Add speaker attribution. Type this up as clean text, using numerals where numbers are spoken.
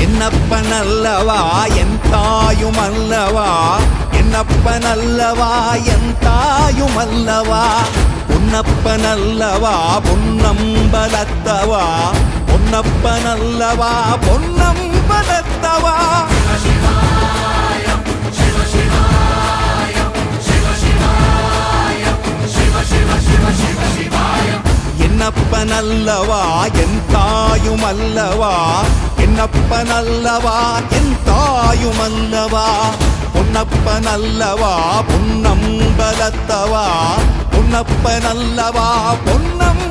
Speaker 1: என்னப்பனல்லவா என் தாயுமல்லவா, என்னப்பனல்லவா என் தாயுமல்லவா, பொன்னப்பனல்லவா பொன்னம்பலத்தவா, பொன்னப்பனல்லவா பொன்னம்பலத்தவா. என்னப்பனல்லவா என் தாயுமல்லவா, என்னப்பனல்லவா என் தாயுமல்லவா, பொன்னப்பனல்லவா பொன்னம்பலத்தவா, பொன்னப்பனல்லவா பொன்னம்